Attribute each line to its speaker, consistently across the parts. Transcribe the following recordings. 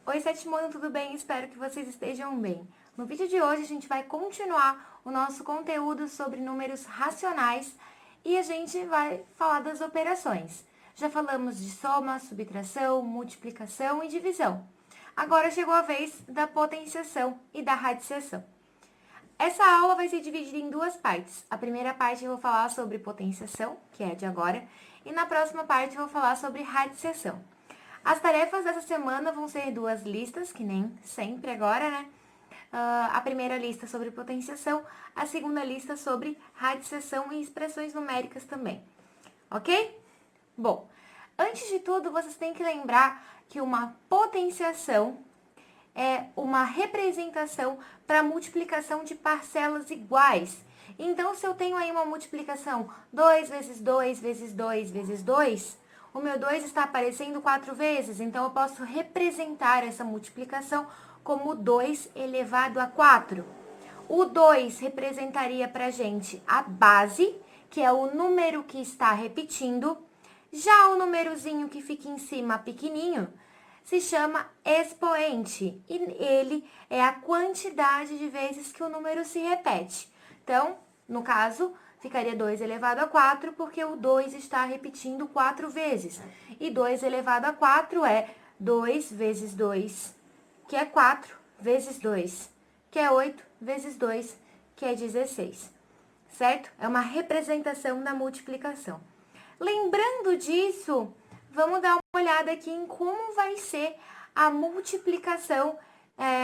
Speaker 1: Oi, sétimo ano, tudo bem? Espero que vocês estejam bem. No vídeo de hoje, a gente vai continuar o nosso conteúdo sobre números racionais e a gente vai falar das operações. Já falamos de soma, subtração, multiplicação e divisão. Agora chegou a vez da potenciação e da radiciação. Essa aula vai ser dividida em duas partes. A primeira parte eu vou falar sobre potenciação, que é a de agora, e na próxima parte eu vou falar sobre radiciação. As tarefas dessa semana vão ser duas listas, que nem sempre agora, né? A primeira lista sobre potenciação, a segunda lista sobre radiciação e expressões numéricas também. Ok? Bom, antes de tudo, vocês têm que lembrar que uma potenciação é uma representação para multiplicação de parcelas iguais. Então, se eu tenho aí uma multiplicação 2 vezes 2 vezes 2 vezes 2, o meu 2 está aparecendo 4 vezes, então eu posso representar essa multiplicação como 2 elevado a 4. O 2 representaria para a gente a base, que é o número que está repetindo. Já o númerozinho que fica em cima, pequenininho, se chama expoente, e ele é a quantidade de vezes que o número se repete. Então, no caso, ficaria 2 elevado a 4, porque o 2 está repetindo 4 vezes. E 2 elevado a 4 é 2 vezes 2, que é 4, vezes 2, que é 8, vezes 2, que é 16. Certo? É uma representação da multiplicação. Lembrando disso, vamos dar uma olhada aqui em como vai ser a multiplicação,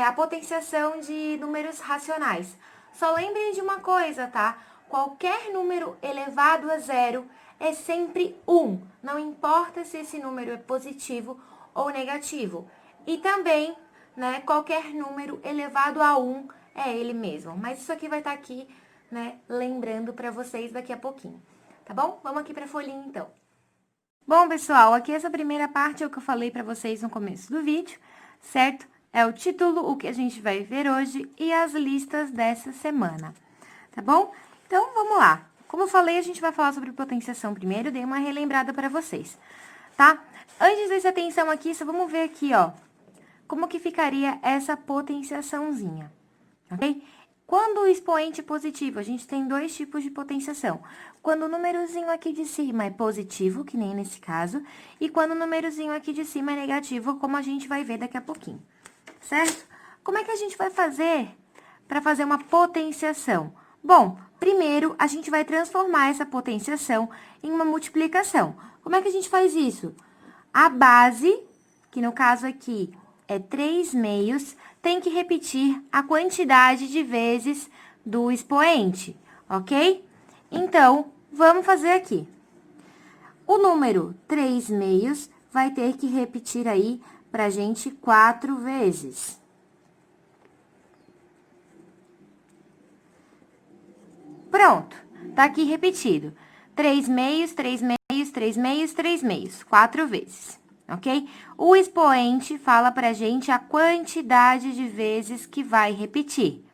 Speaker 1: a potenciação de números racionais. Só lembrem de uma coisa, tá? Qualquer número elevado a zero é sempre 1. Não importa se esse número é positivo ou negativo. E também, né, qualquer número elevado a 1 é ele mesmo. Mas isso aqui vai estar aqui, né, lembrando para vocês daqui a pouquinho. Tá bom? Vamos aqui para a folhinha, então. Bom, pessoal, aqui essa primeira parte é o que eu falei para vocês no começo do vídeo, certo? É o título, o que a gente vai ver hoje e as listas dessa semana, tá bom? Então, vamos lá. Como eu falei, a gente vai falar sobre potenciação primeiro, dei uma relembrada para vocês, tá? Antes dessa atenção aqui, só vamos ver aqui, ó, como que ficaria essa potenciaçãozinha, ok? Quando o expoente é positivo, a gente tem dois tipos de potenciação. Quando o númerozinho aqui de cima é positivo, que nem nesse caso, e quando o númerozinho aqui de cima é negativo, como a gente vai ver daqui a pouquinho, certo? Como é que a gente vai fazer para fazer uma potenciação? Bom, primeiro, a gente vai transformar essa potenciação em uma multiplicação. Como é que a gente faz isso? A base, que no caso aqui é 3 meios, tem que repetir a quantidade de vezes do expoente, ok? Então, vamos fazer aqui. O número 3 meios vai ter que repetir aí pra gente 4 vezes. Pronto, tá aqui repetido. 3 meios, 3 meios, 3 meios, 3 meios, 4 vezes. Ok? O expoente fala pra gente a quantidade de vezes que vai repetir.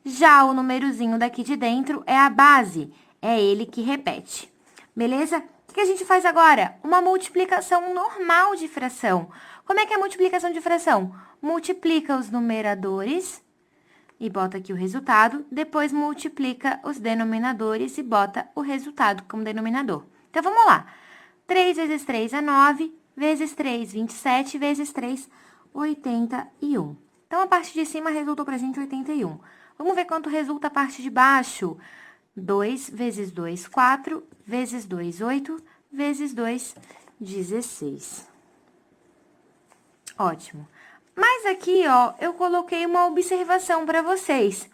Speaker 1: Já o númerozinho daqui de dentro é a base, é ele que repete. Beleza? O que a gente faz agora? Uma multiplicação normal de fração. Como é que é a multiplicação de fração? Multiplica os numeradores e bota aqui o resultado, depois multiplica os denominadores e bota o resultado como denominador. Então, vamos lá. 3 vezes 3 é 9, vezes 3, 27, vezes 3, 81. Então, a parte de cima resultou pra gente 81. Vamos ver quanto resulta a parte de baixo. 2 vezes 2, 4, vezes 2, 8, vezes 2, 16. Ótimo. Mas aqui, ó, eu coloquei uma observação para vocês.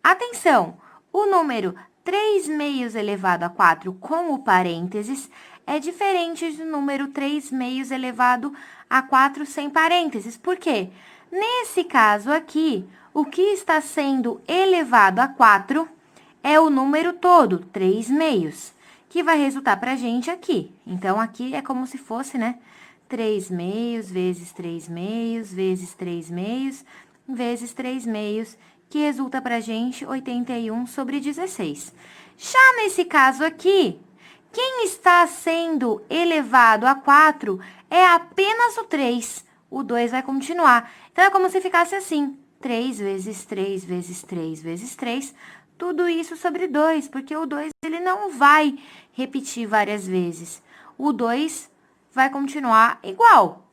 Speaker 1: Atenção, o número 3 meios elevado a 4 com o parênteses é diferente do número 3 meios elevado a 4 sem parênteses. Por quê? Nesse caso aqui, o que está sendo elevado a 4 é o número todo, 3 meios, que vai resultar para a gente aqui. Então, aqui é como se fosse, né? 3 meios, vezes 3 meios, vezes 3 meios, vezes 3 meios, que resulta pra gente 81 sobre 16. Já nesse caso aqui, quem está sendo elevado a 4 é apenas o 3. o 2 vai continuar. Então, é como se ficasse assim, 3 vezes 3 vezes 3 vezes 3, tudo isso sobre 2, porque o 2 ele não vai repetir várias vezes. O 2 vai continuar igual.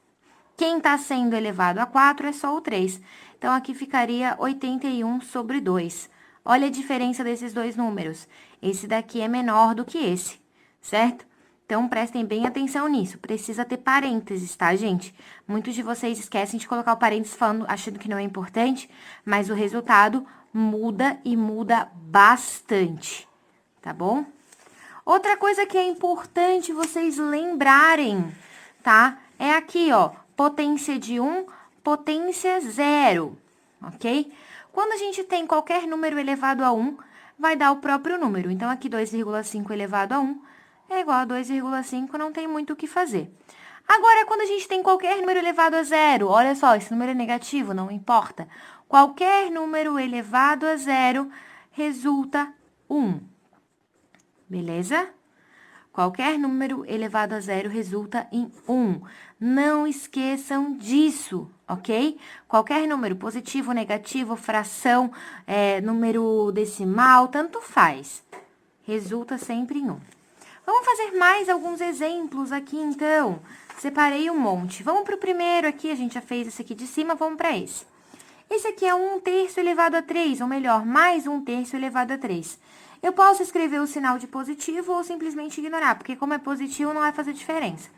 Speaker 1: Quem está sendo elevado a 4 é só o 3. Então, aqui ficaria 81 sobre 2. Olha a diferença desses dois números. Esse daqui é menor do que esse, certo? Então, prestem bem atenção nisso. Precisa ter parênteses, tá, gente? Muitos de vocês esquecem de colocar o parênteses falando, achando que não é importante, mas o resultado muda e muda bastante, tá bom? Outra coisa que é importante vocês lembrarem, tá? É aqui, ó, potência de 1, potência 0, ok? Quando a gente tem qualquer número elevado a 1, vai dar o próprio número. Então, aqui 2,5 elevado a 1 é igual a 2,5, não tem muito o que fazer. Agora, quando a gente tem qualquer número elevado a 0, olha só, esse número é negativo, não importa. Qualquer número elevado a 0 resulta 1. Beleza? Qualquer número elevado a 0 resulta em 1. Não esqueçam disso, ok? Qualquer número, positivo, negativo, fração, número decimal, tanto faz. Resulta sempre em 1. Vamos fazer mais alguns exemplos aqui, então. Separei um monte. Vamos para o primeiro aqui, a gente já fez esse aqui de cima, vamos para esse. Esse aqui é 1/3 elevado a 3, ou melhor, mais 1/3 elevado a 3. Eu posso escrever o sinal de positivo ou simplesmente ignorar, porque como é positivo não vai fazer diferença.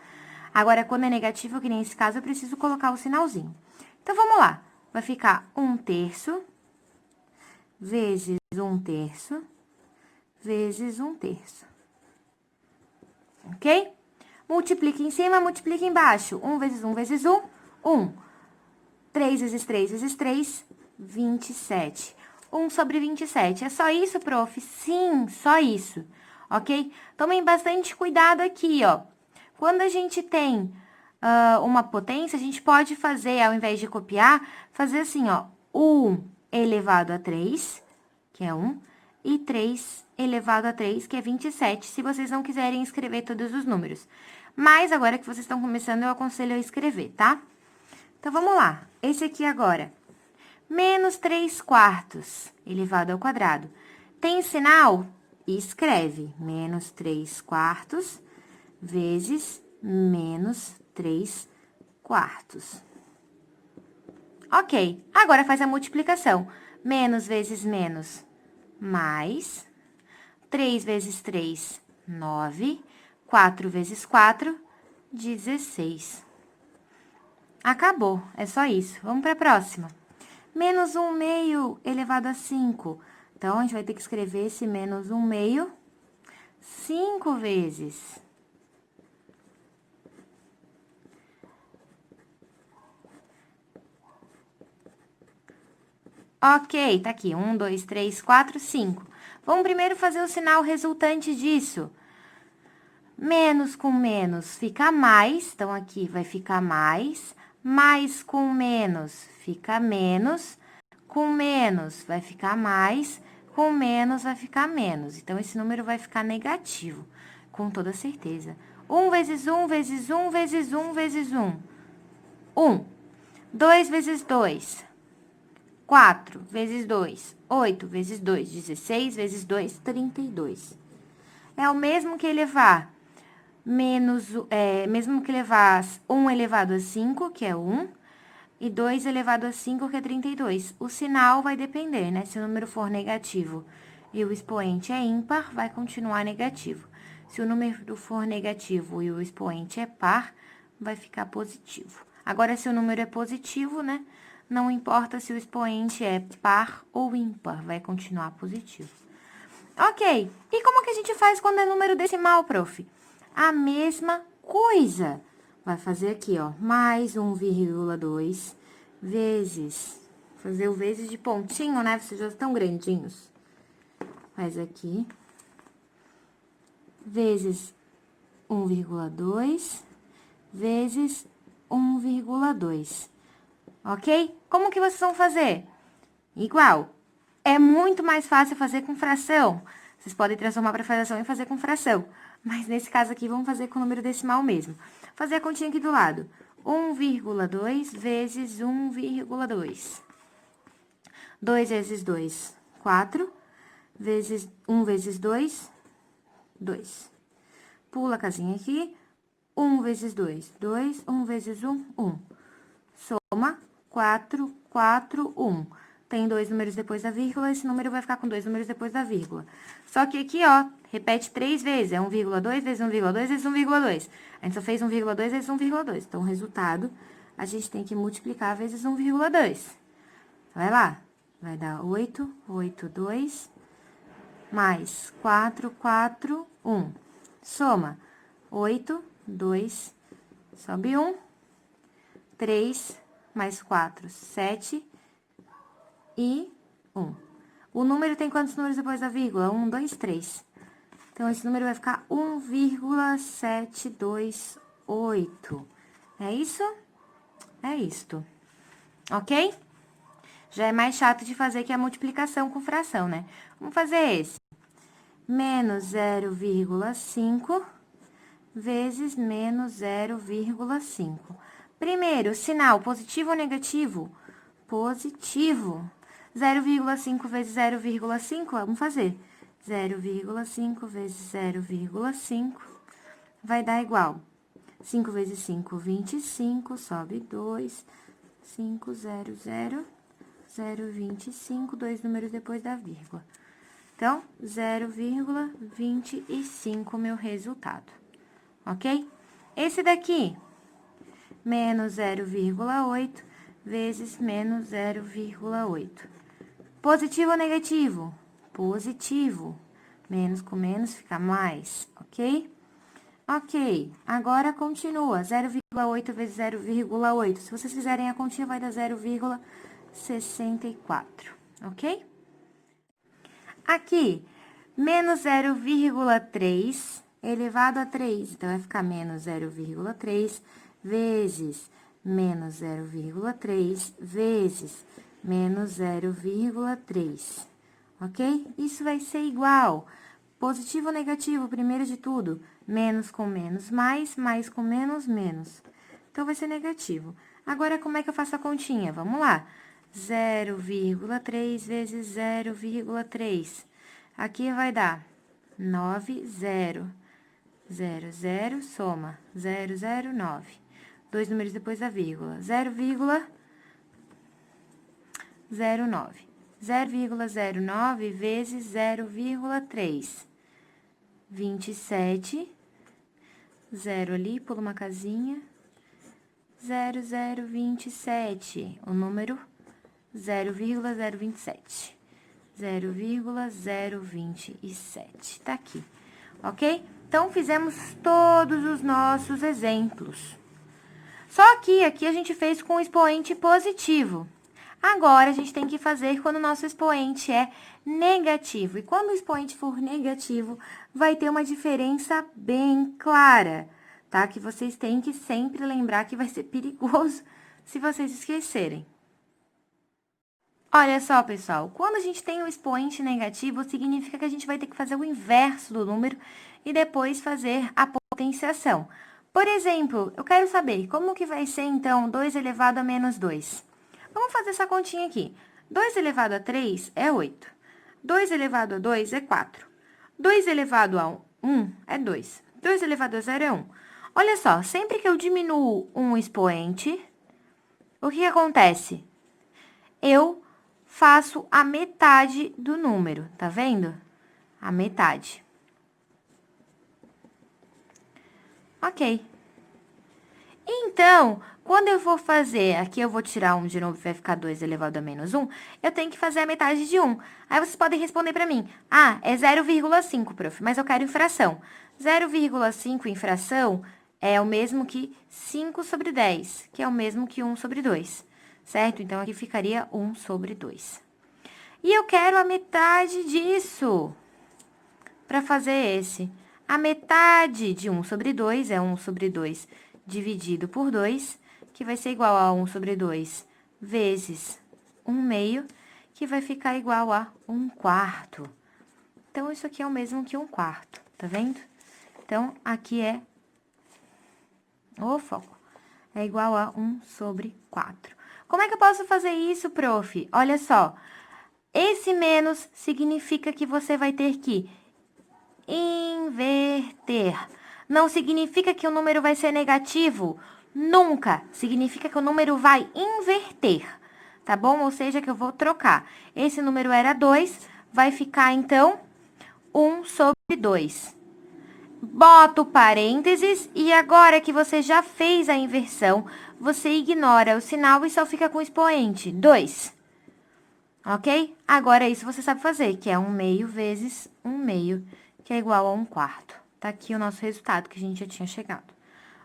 Speaker 1: Agora, quando é negativo, que nem esse caso, eu preciso colocar o sinalzinho. Então, vamos lá. Vai ficar 1/3 vezes 1/3 vezes 1/3. Ok? Multiplica em cima, multiplica embaixo. 1 vezes 1 vezes 1, 1. 3 vezes 3 vezes 3, 27. 1 sobre 27. É só isso, prof? Sim, só isso. Ok? Tomem bastante cuidado aqui, ó. Quando a gente tem uma potência, a gente pode fazer, ao invés de copiar, fazer assim, ó. 1 elevado a 3, que é 1, e 3 elevado a 3, que é 27, se vocês não quiserem escrever todos os números. Mas, agora que vocês estão começando, eu aconselho a escrever, tá? Então, vamos lá. Esse aqui agora. Menos 3/4 elevado ao quadrado. Tem sinal? Escreve. Menos 3/4 vezes menos 3/4. Ok. Agora, faz a multiplicação. Menos vezes menos, mais. 3 vezes 3, 9. 4 vezes 4, 16. Acabou, é só isso. Vamos para a próxima. Menos 1/2 elevado a 5. Então, a gente vai ter que escrever esse menos 1/2 5 vezes. Ok, tá aqui. 1, 2, 3, 4, 5. Vamos primeiro fazer o sinal resultante disso. Menos com menos fica mais, então, aqui vai ficar mais. Mais com menos fica menos. Com menos vai ficar mais. Com menos vai ficar menos. Então, esse número vai ficar negativo, com toda certeza. 1 vezes 1 vezes 1 vezes 1 vezes 1. 1. 2 vezes 2. 4 vezes 2. 8 vezes 2. 16 vezes 2. 32. É o mesmo que elevar mesmo que levar 1 elevado a 5, que é 1, e 2 elevado a 5, que é 32. O sinal vai depender, né? Se o número for negativo e o expoente é ímpar, vai continuar negativo. Se o número for negativo e o expoente é par, vai ficar positivo. Agora, se o número é positivo, né? Não importa se o expoente é par ou ímpar, vai continuar positivo. Ok. E como que a gente faz quando é número decimal, prof? A mesma coisa. Vai fazer aqui, ó, mais 1,2 vezes, fazer o vezes de pontinho, né? Vocês já estão grandinhos. Faz aqui, vezes 1,2 vezes 1,2. Ok? Como que vocês vão fazer? Igual. É muito mais fácil fazer com fração. Vocês podem transformar para fração e fazer com fração. Mas, nesse caso aqui, vamos fazer com número decimal mesmo. Fazer a continha aqui do lado. 1,2 vezes 1,2. 2 vezes 2, 4. Vezes 1 vezes 2, 2. Pula a casinha aqui. 1 vezes 2, 2. 1 vezes 1, 1. Soma 4, 4, 1. Tem 2 números depois da vírgula, esse número vai ficar com 2 números depois da vírgula. Só que aqui, ó, repete 3 vezes. É 1,2 vezes 1,2 vezes 1,2. A gente só fez 1,2 vezes 1,2. Então, o resultado, a gente tem que multiplicar vezes 1,2. Vai lá. Vai dar 8, 8, 2, mais 4, 4, 1. Soma 8, 2, sobe 1, 3, mais 4, 7 e 1. O número tem quantos números depois da vírgula? 1, 2, 3. Então, esse número vai ficar 1,728. É isso? É isto. Ok? Já é mais chato de fazer que a multiplicação com fração, né? Vamos fazer esse. Menos 0,5 vezes menos 0,5. Primeiro, sinal positivo ou negativo? Positivo. 0,5 vezes 0,5, vamos fazer. 0,5 vezes 0,5 vai dar igual. 5 vezes 5, 25, sobe 2, 5, 0, 0, 0,25, 2 números depois da vírgula. Então, 0,25 meu resultado, ok? Esse daqui, menos 0,8 vezes menos 0,8. Positivo ou negativo? Positivo. Menos com menos fica mais, ok? Ok, agora continua. 0,8 vezes 0,8. Se vocês fizerem a continha, vai dar 0,64, ok? Aqui, menos 0,3 elevado a 3. Então, vai ficar menos 0,3 vezes menos 0,3 vezes menos 0,3, ok? Isso vai ser igual. Positivo ou negativo, primeiro de tudo, menos com menos, mais com menos, menos. Então, vai ser negativo. Agora, como é que eu faço a continha? Vamos lá. 0,3 vezes 0,3. Aqui vai dar 9, 0, 0, 0, soma 0, 0, 9. 2 números depois da vírgula. 0,09. 0,09 vezes 0,3. 27. 0 ali, pula uma casinha. 0,027. O número 0,027. 0,027. Tá aqui, ok? Então, fizemos todos os nossos exemplos. Só que aqui a gente fez com o expoente positivo. Agora, a gente tem que fazer quando o nosso expoente é negativo. E quando o expoente for negativo, vai ter uma diferença bem clara, tá? Que vocês têm que sempre lembrar que vai ser perigoso se vocês esquecerem. Olha só, pessoal, quando a gente tem o expoente negativo, significa que a gente vai ter que fazer o inverso do número e depois fazer a potenciação. Por exemplo, eu quero saber como que vai ser, então, 2 elevado a menos 2. Vamos fazer essa continha aqui. 2 elevado a 3 é 8. 2 elevado a 2 é 4. 2 elevado a 1 é 2. 2 elevado a 0 é 1. Olha só, sempre que eu diminuo um expoente, o que acontece? Eu faço a metade do número, tá vendo? A metade. Ok. Então, quando eu for fazer, aqui eu vou tirar 1 de novo, vai ficar 2 elevado a menos 1, eu tenho que fazer a metade de 1. Aí, vocês podem responder pra mim, ah, é 0,5, prof, mas eu quero em fração. 0,5 em fração é o mesmo que 5 sobre 10, que é o mesmo que 1 sobre 2, certo? Então, aqui ficaria 1 sobre 2. E eu quero a metade disso, para fazer esse. A metade de 1 sobre 2 é 1 sobre 2 dividido por 2, que vai ser igual a 1 sobre 2 vezes 1 meio, que vai ficar igual a 1 quarto. Então, isso aqui é o mesmo que 1 quarto, tá vendo? Então, aqui é o foco. é igual a 1 sobre 4. Como é que eu posso fazer isso, prof? Olha só, esse menos significa que você vai ter que inverter. Não significa que o número vai ser negativo, nunca. Significa que o número vai inverter, tá bom? Ou seja, que eu vou trocar. Esse número era 2, vai ficar, então, 1 sobre 2. Bota o parênteses e agora que você já fez a inversão, você ignora o sinal e só fica com o expoente, 2. Ok? Agora, isso você sabe fazer, que é 1/2 vezes 1/2, que é igual a 1/4. Tá aqui o nosso resultado que a gente já tinha chegado.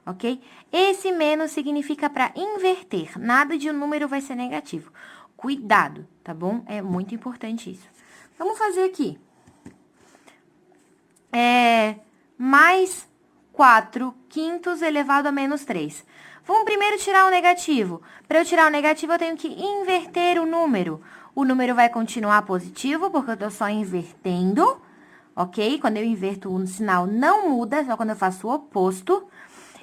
Speaker 1: Ok? Esse menos significa para inverter. Nada de um número vai ser negativo. Cuidado, tá bom? É muito importante isso. Vamos fazer aqui. Mais 4 quintos elevado a menos 3. Vamos primeiro tirar o negativo. Para eu tirar o negativo, eu tenho que inverter o número. O número vai continuar positivo, porque eu estou só invertendo, ok? Quando eu inverto, o sinal não muda, só quando eu faço o oposto.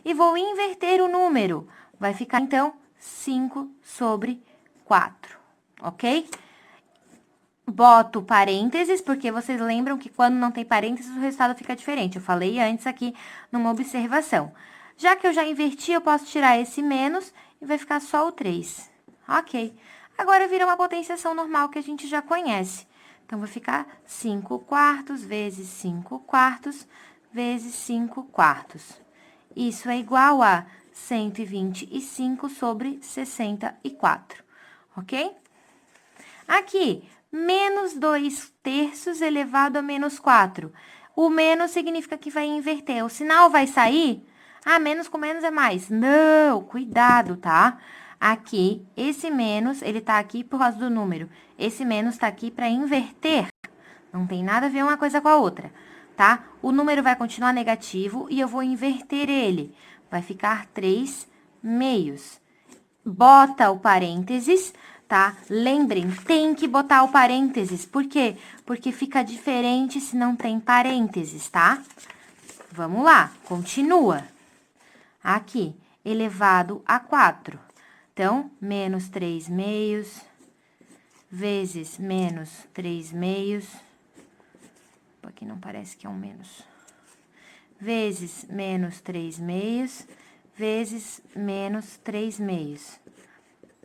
Speaker 1: E vou inverter o número. Vai ficar, então, 5 sobre 4, ok? Boto parênteses, porque vocês lembram que quando não tem parênteses, o resultado fica diferente. Eu falei antes aqui numa observação. Já que eu já inverti, eu posso tirar esse menos e vai ficar só o 3. Ok. Agora vira uma potenciação normal que a gente já conhece. Então, vai ficar 5 quartos vezes 5 quartos vezes 5 quartos. Isso é igual a 125 sobre 64, ok? Aqui, menos 2 terços elevado a menos 4. O menos significa que vai inverter. O sinal vai sair? Ah, menos com menos é mais. Não, cuidado, tá? Aqui, esse menos, ele tá aqui por causa do número. Esse menos tá aqui para inverter. Não tem nada a ver uma coisa com a outra, tá? O número vai continuar negativo e eu vou inverter ele. Vai ficar 3 meios. Bota o parênteses, tá? Lembrem, tem que botar o parênteses. Por quê? Porque fica diferente se não tem parênteses, tá? Vamos lá, continua. Aqui, elevado a 4. Então, menos 3 meios vezes menos 3 meios. Aqui não parece que é um menos. Vezes menos 3 meios vezes menos 3 meios.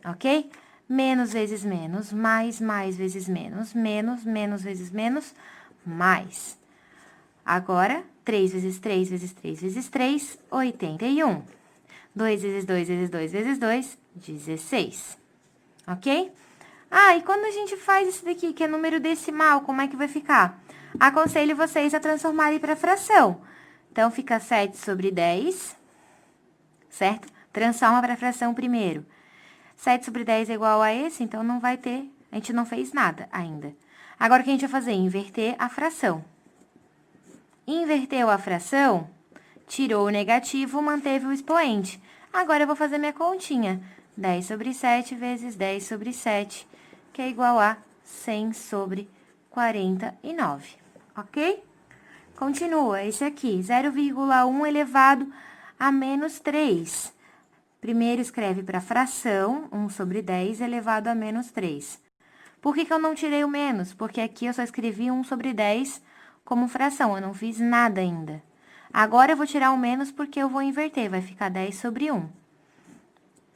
Speaker 1: Ok? Menos vezes menos, mais vezes menos, menos vezes menos, mais. Agora, 3 vezes 3 vezes 3 vezes 3, 81. 2 vezes 2 vezes 2 vezes 2, 16. Ok? Ah, e quando a gente faz isso daqui, que é número decimal, como é que vai ficar? Aconselho vocês a transformarem para fração. Então, fica 7 sobre 10, certo? Transforma para fração primeiro. 7 sobre 10 é igual a esse, então não vai ter, a gente não fez nada ainda. Agora, o que a gente vai fazer? Inverter a fração. Inverteu a fração, tirou o negativo, manteve o expoente. Agora, eu vou fazer minha continha. 10 sobre 7 vezes 10 sobre 7, que é igual a 100 sobre 49, ok? Continua, esse aqui, 0,1 elevado a menos 3. Primeiro, escreve para fração, 1 sobre 10 elevado a menos 3. Por que eu não tirei o menos? Porque aqui eu só escrevi 1 sobre 10 como fração, eu não fiz nada ainda. Agora, eu vou tirar o menos porque eu vou inverter, vai ficar 10 sobre 1.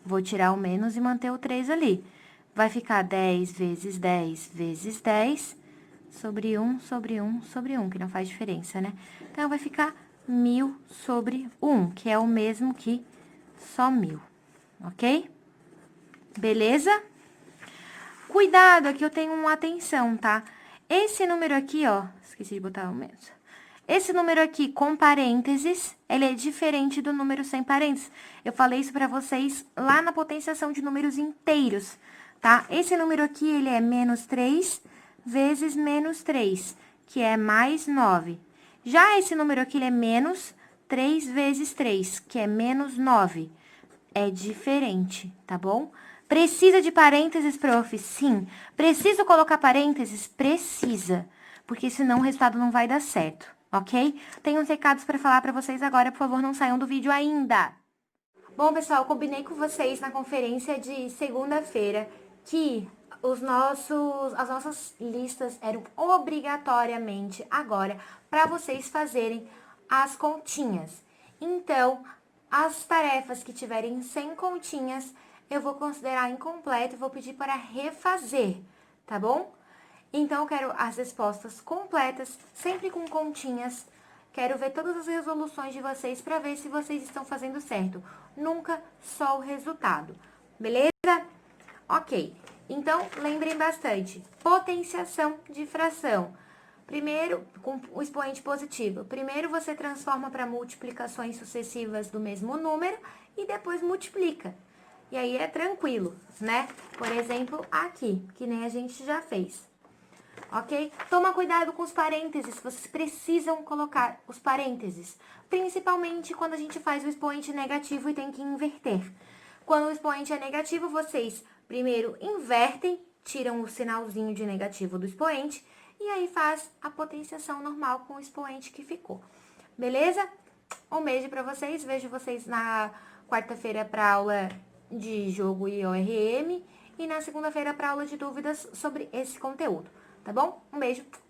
Speaker 1: Vou tirar o menos e manter o 3 ali. Vai ficar 10 vezes 10 vezes 10 sobre 1 sobre 1 sobre 1, que não faz diferença, né? Então, vai ficar 1.000 sobre 1, que é o mesmo que só 1.000, ok? Beleza? Cuidado, aqui eu tenho uma atenção, tá? Esse número aqui, ó, esqueci de botar o menos. Esse número aqui com parênteses, ele é diferente do número sem parênteses. Eu falei isso pra vocês lá na potenciação de números inteiros, tá? Esse número aqui, ele é menos 3 vezes menos 3, que é mais 9. Já esse número aqui, ele é menos 3 vezes 3, que é menos 9. É diferente, tá bom? Precisa de parênteses, prof? Sim. Preciso colocar parênteses? Precisa. Porque senão o resultado não vai dar certo, ok? Tenho uns recados para falar para vocês agora, por favor, não saiam do vídeo ainda. Bom, pessoal, combinei com vocês na conferência de segunda-feira que as nossas listas eram obrigatoriamente agora para vocês fazerem as continhas. Então, as tarefas que tiverem 100 continhas, eu vou considerar incompleto e vou pedir para refazer, tá bom? Então, eu quero as respostas completas, sempre com continhas. Quero ver todas as resoluções de vocês para ver se vocês estão fazendo certo. Nunca só o resultado, beleza? Ok, então lembrem bastante. Potenciação de fração. Primeiro, com o expoente positivo. Primeiro você transforma para multiplicações sucessivas do mesmo número e depois multiplica. E aí é tranquilo, né? Por exemplo, aqui, que nem a gente já fez. Ok? Toma cuidado com os parênteses, vocês precisam colocar os parênteses. Principalmente quando a gente faz o expoente negativo e tem que inverter. Quando o expoente é negativo, vocês primeiro invertem, tiram o sinalzinho de negativo do expoente e aí faz a potenciação normal com o expoente que ficou. Beleza? Um beijo pra vocês, vejo vocês na quarta-feira para aula de jogo e ORM e na segunda-feira para aula de dúvidas sobre esse conteúdo, tá bom? Um beijo!